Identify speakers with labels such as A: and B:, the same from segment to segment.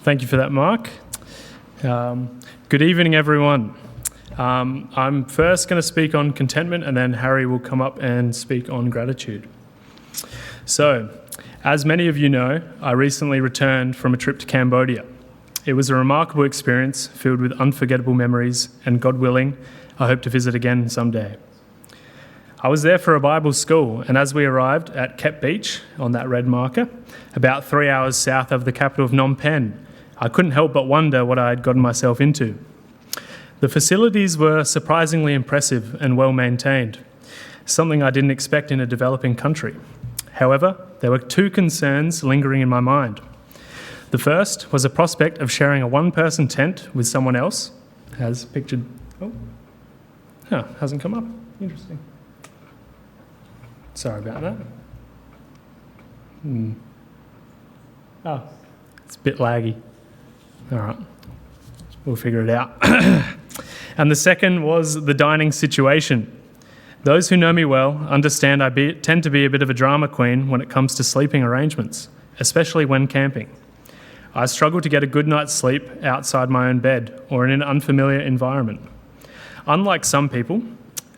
A: Thank you for that, Mark. Good evening, everyone. I'm first going to speak on contentment, and then Harry will come up and speak on gratitude. So, as many of you know, I recently returned from a trip to Cambodia. It was a remarkable experience filled with unforgettable memories, and God willing, I hope to visit again someday. I was there for a Bible school, and as we arrived at Kep Beach on that red marker, about 3 hours south of the capital of Phnom Penh, I couldn't help but wonder what I had gotten myself into. The facilities were surprisingly impressive and well maintained, something I didn't expect in a developing country. However, there were two concerns lingering in my mind. The first was a prospect of sharing a one-person tent with someone else, as pictured. Hasn't come up. Interesting. Sorry about that. It's a bit laggy. All right, we'll figure it out. And the second was the dining situation. Those who know me well understand I tend to be a bit of a drama queen when it comes to sleeping arrangements, especially when camping. I struggle to get a good night's sleep outside my own bed or in an unfamiliar environment. Unlike some people,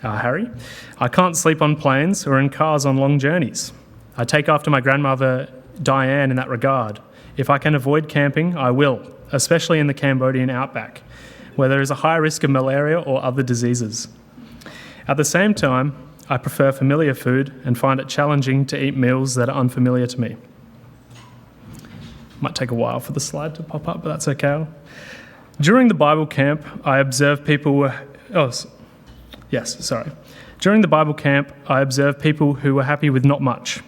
A: Harry, I can't sleep on planes or in cars on long journeys. I take after my grandmother Diane in that regard. If I can avoid camping, I will, especially in the Cambodian outback, where there is a high risk of malaria or other diseases. At the same time, I prefer familiar food and find it challenging to eat meals that are unfamiliar to me. Might take a while for the slide to pop up, but that's okay. During the Bible camp, I observed people During the Bible camp, I observed people who were happy with not much.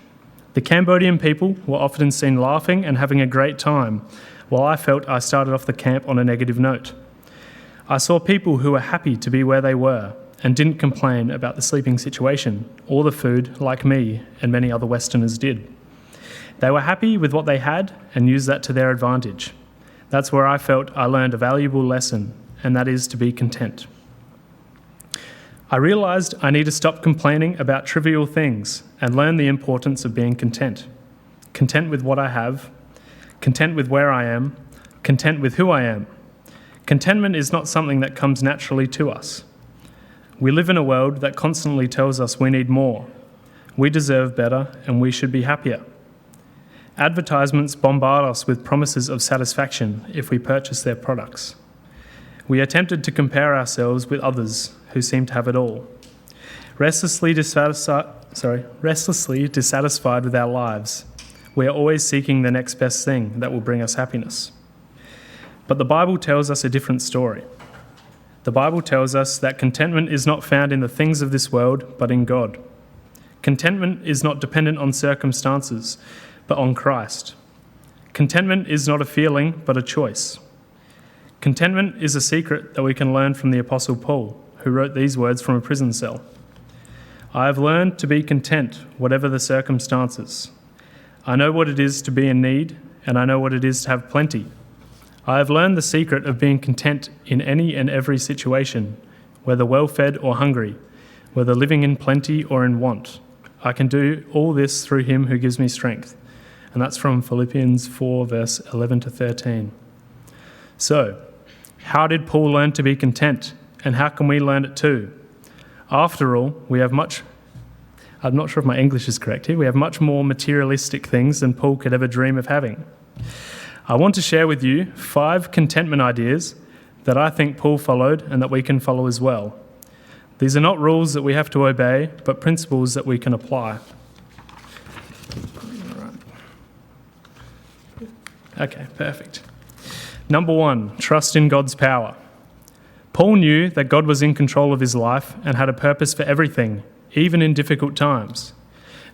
A: The Cambodian people were often seen laughing and having a great time, while I felt I started off the camp on a negative note. I saw people who were happy to be where they were and didn't complain about the sleeping situation or the food like me and many other Westerners did. They were happy with what they had and used that to their advantage. That's where I felt I learned a valuable lesson, and that is to be content. I realised I need to stop complaining about trivial things and learn the importance of being content. Content with what I have, content with where I am, content with who I am. Contentment is not something that comes naturally to us. We live in a world that constantly tells us we need more, we deserve better, and we should be happier. Advertisements bombard us with promises of satisfaction if we purchase their products. We are tempted to compare ourselves with others who seem to have it all. Restlessly dissatisfied with our lives, we are always seeking the next best thing that will bring us happiness. But the Bible tells us a different story. The Bible tells us that contentment is not found in the things of this world, but in God. Contentment is not dependent on circumstances, but on Christ. Contentment is not a feeling, but a choice. Contentment is a secret that we can learn from the Apostle Paul, who wrote these words from a prison cell. I have learned to be content, whatever the circumstances. I know what it is to be in need, and I know what it is to have plenty. I have learned the secret of being content in any and every situation, whether well-fed or hungry, whether living in plenty or in want. I can do all this through him who gives me strength. And that's from Philippians 4, verse 11 to 13. So, how did Paul learn to be content? And how can we learn it too? After all, we have much, I'm not sure if my English is correct here, we have much more materialistic things than Paul could ever dream of having. I want to share with you 5 contentment ideas that I think Paul followed and that we can follow as well. These are not rules that we have to obey, but principles that we can apply. Okay, perfect. Number 1, trust in God's power. Paul knew that God was in control of his life and had a purpose for everything, even in difficult times.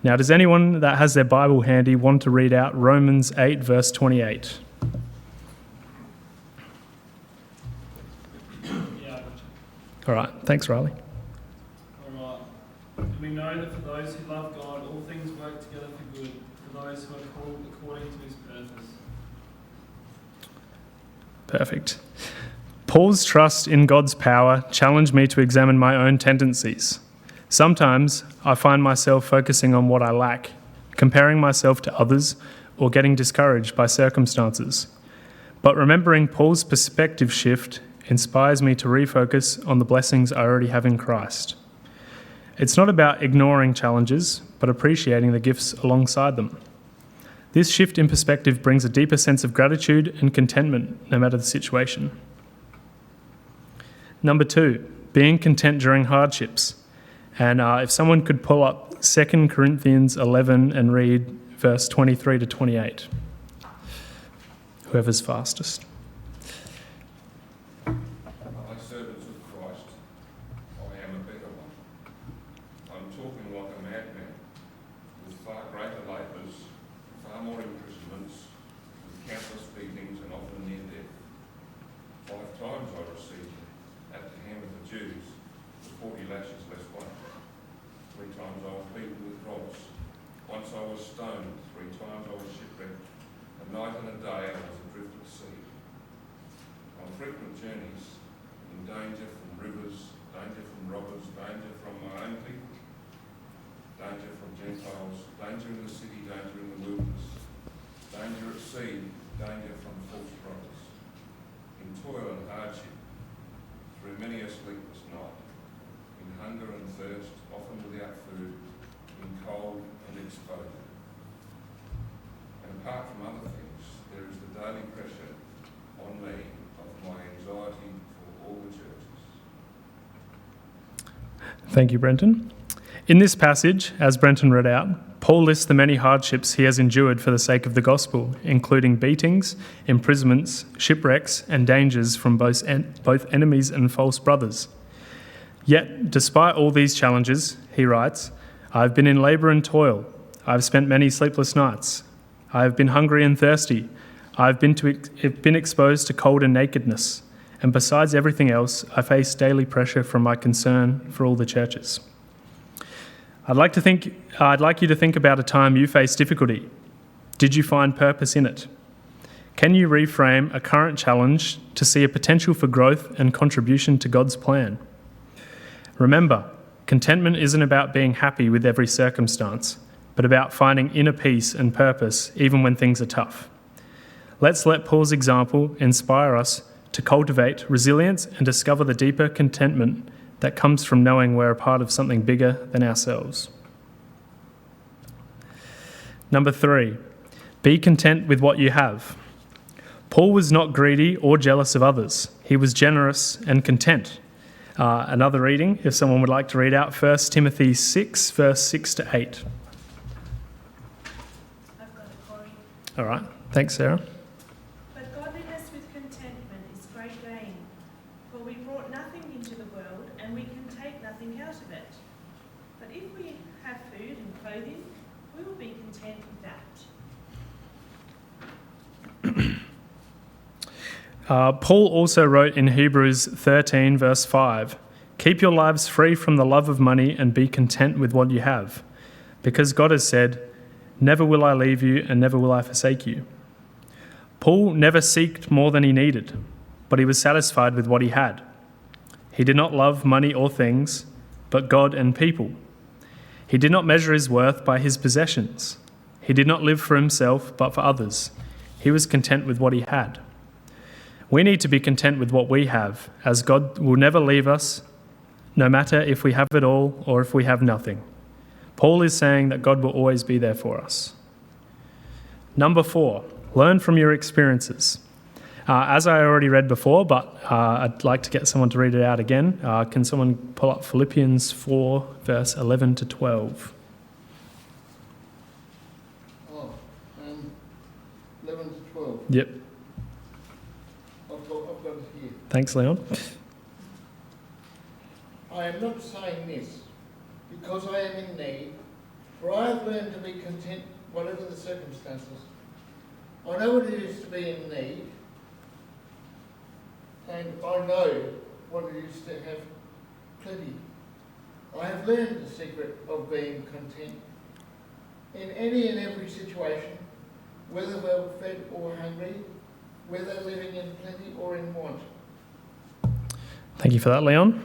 A: Now, does anyone that has their Bible handy want to read out Romans 8, verse 28? All right, thanks, Riley.
B: All right. We know that for those who love God, all things work together for good, for those who are called according to his purpose.
A: Perfect. Paul's trust in God's power challenged me to examine my own tendencies. Sometimes I find myself focusing on what I lack, comparing myself to others, or getting discouraged by circumstances. But remembering Paul's perspective shift inspires me to refocus on the blessings I already have in Christ. It's not about ignoring challenges, but appreciating the gifts alongside them. This shift in perspective brings a deeper sense of gratitude and contentment, no matter the situation. Number 2, being content during hardships. And if someone could pull up 2 Corinthians 11 and read verse 23 to 28. Whoever's fastest.
C: My servants of Christ, I am a better one. I'm talking like a madman, with far greater labours, far more imprisonments, with countless beatings and often near death. 5 times I received at the hand of the Jews the 40 lashes less one. 3 times I was beaten with rods. Once I was stoned. 3 times I was shipwrecked. A night and a day I was adrift at sea. On frequent journeys, in danger from rivers, danger from robbers, danger from my own people, danger from Gentiles, danger in the city, danger in the wilderness, danger at sea, danger from false brothers, in toil and hardship, through many a sleepless night, in hunger and thirst, often without food, in cold and exposure. And apart from other things, there is the daily pressure on me of my anxiety for all the churches.
A: Thank you, Brenton. In this passage, as Brenton read out, Paul lists the many hardships he has endured for the sake of the gospel, including beatings, imprisonments, shipwrecks, and dangers from both enemies and false brothers. Yet, despite all these challenges, he writes, I have been in labour and toil. I have spent many sleepless nights. I have been hungry and thirsty. I have been exposed to cold and nakedness. And besides everything else, I face daily pressure from my concern for all the churches. I'd like you to think about a time you faced difficulty. Did you find purpose in it? Can you reframe a current challenge to see a potential for growth and contribution to God's plan? Remember, contentment isn't about being happy with every circumstance, but about finding inner peace and purpose even when things are tough. Let's let Paul's example inspire us to cultivate resilience and discover the deeper contentment that comes from knowing we're a part of something bigger than ourselves. Number 3, be content with what you have. Paul was not greedy or jealous of others. He was generous and content. Another reading, if someone would like to read out 1 Timothy 6, verse 6 to 8.
D: I've got a quote.
A: All right, thanks, Sarah.
D: But godliness with contentment is great gain, for we brought nothing into the world, and we can take nothing out of it. But if we have food and clothing, we will be content with that.
A: Paul also wrote in Hebrews 13, verse 5, keep your lives free from the love of money and be content with what you have, because God has said, never will I leave you and never will I forsake you. Paul never sought more than he needed, but he was satisfied with what he had. He did not love money or things, but God and people. He did not measure his worth by his possessions. He did not live for himself, but for others. He was content with what he had. We need to be content with what we have, as God will never leave us, no matter if we have it all or if we have nothing. Paul is saying that God will always be there for us. Number 4, learn from your experiences. As I already read before, but I'd like to get someone to read it out again. Can someone pull up Philippians 4, verse 11 to 12?
E: 11 to 12.
A: Yep.
E: I've got it here.
A: Thanks, Leon.
E: I am not saying this because I am in need, for I have learned to be content whatever the circumstances. I know what it is to be in need, and I know what it is to have plenty. I have learned the secret of being content in any and every situation, whether well fed or hungry, whether living in plenty or in want.
A: Thank you for that, Leon.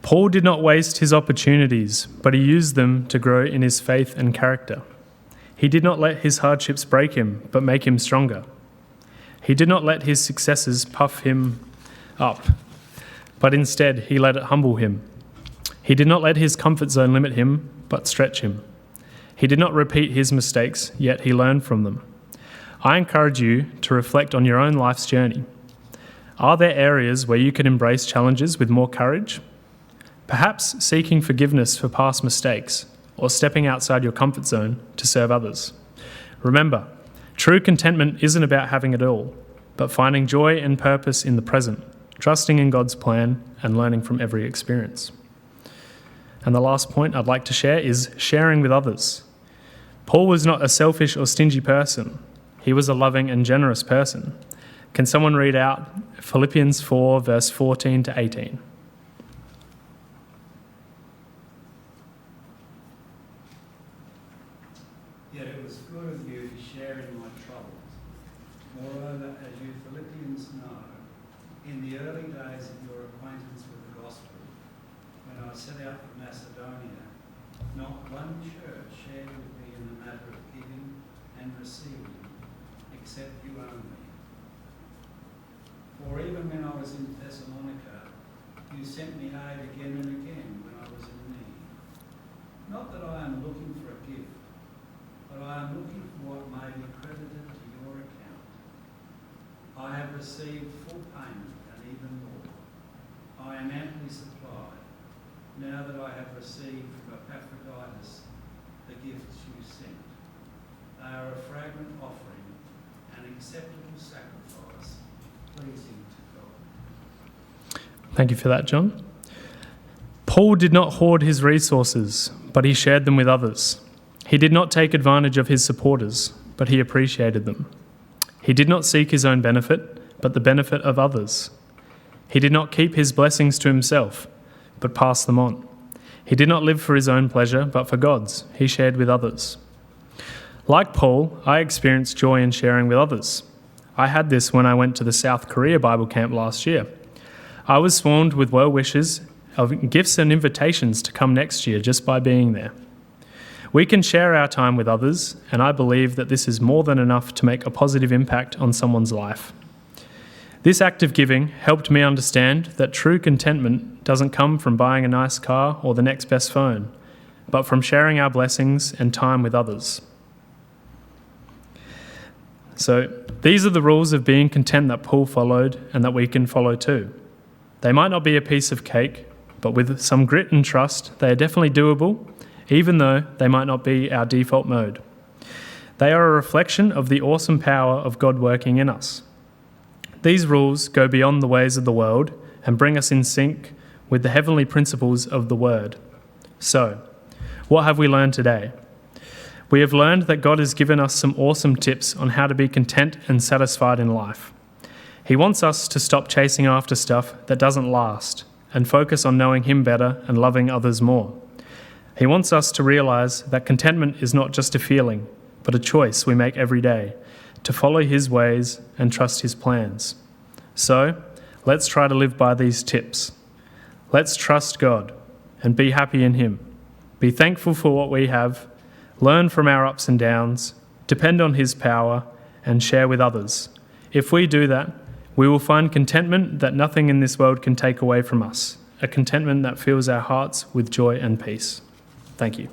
A: Paul did not waste his opportunities, but he used them to grow in his faith and character. He did not let his hardships break him, but make him stronger. He did not let his successes puff him up, but instead he let it humble him. He did not let his comfort zone limit him, but stretch him. He did not repeat his mistakes, yet he learned from them. I encourage you to reflect on your own life's journey. Are there areas where you can embrace challenges with more courage? Perhaps seeking forgiveness for past mistakes or stepping outside your comfort zone to serve others. Remember, true contentment isn't about having it all, but finding joy and purpose in the present, trusting in God's plan and learning from every experience. And the last point I'd like to share is sharing with others. Paul was not a selfish or stingy person. He was a loving and generous person. Can someone read out Philippians 4, verse 14 to 18?
F: Yet it was good of you to share in my troubles. Moreover, as you Philippians know, in the early days of your acquaintance with the gospel, when I set out for Macedonia, not one church shared with me in the matter of giving and receiving, except you only. For even when I was in Thessalonica, you sent me aid again and again when I was in need. Not that I am looking for a gift, but I am looking for what may be credited to your account. I have received full payment and even more. I am amply supplied, now that I have received from Epaphroditus the gifts you sent. They are a fragrant offering, an acceptable sacrifice, pleasing to God.
A: Thank you for that, John. Paul did not hoard his resources, but he shared them with others. He did not take advantage of his supporters, but he appreciated them. He did not seek his own benefit, but the benefit of others. He did not keep his blessings to himself, but passed them on. He did not live for his own pleasure, but for God's. He shared with others. Like Paul, I experienced joy in sharing with others. I had this when I went to the South Korea Bible camp last year. I was swarmed with well wishes, of gifts and invitations to come next year just by being there. We can share our time with others, and I believe that this is more than enough to make a positive impact on someone's life. This act of giving helped me understand that true contentment doesn't come from buying a nice car or the next best phone, but from sharing our blessings and time with others. So these are the rules of being content that Paul followed and that we can follow too. They might not be a piece of cake, but with some grit and trust, they are definitely doable, even though they might not be our default mode. They are a reflection of the awesome power of God working in us. These rules go beyond the ways of the world and bring us in sync with the heavenly principles of the Word. So, what have we learned today? We have learned that God has given us some awesome tips on how to be content and satisfied in life. He wants us to stop chasing after stuff that doesn't last and focus on knowing Him better and loving others more. He wants us to realise that contentment is not just a feeling, but a choice we make every day to follow His ways and trust His plans. So, let's try to live by these tips. Let's trust God and be happy in Him. Be thankful for what we have, learn from our ups and downs, depend on His power, and share with others. If we do that, we will find contentment that nothing in this world can take away from us, a contentment that fills our hearts with joy and peace. Thank you.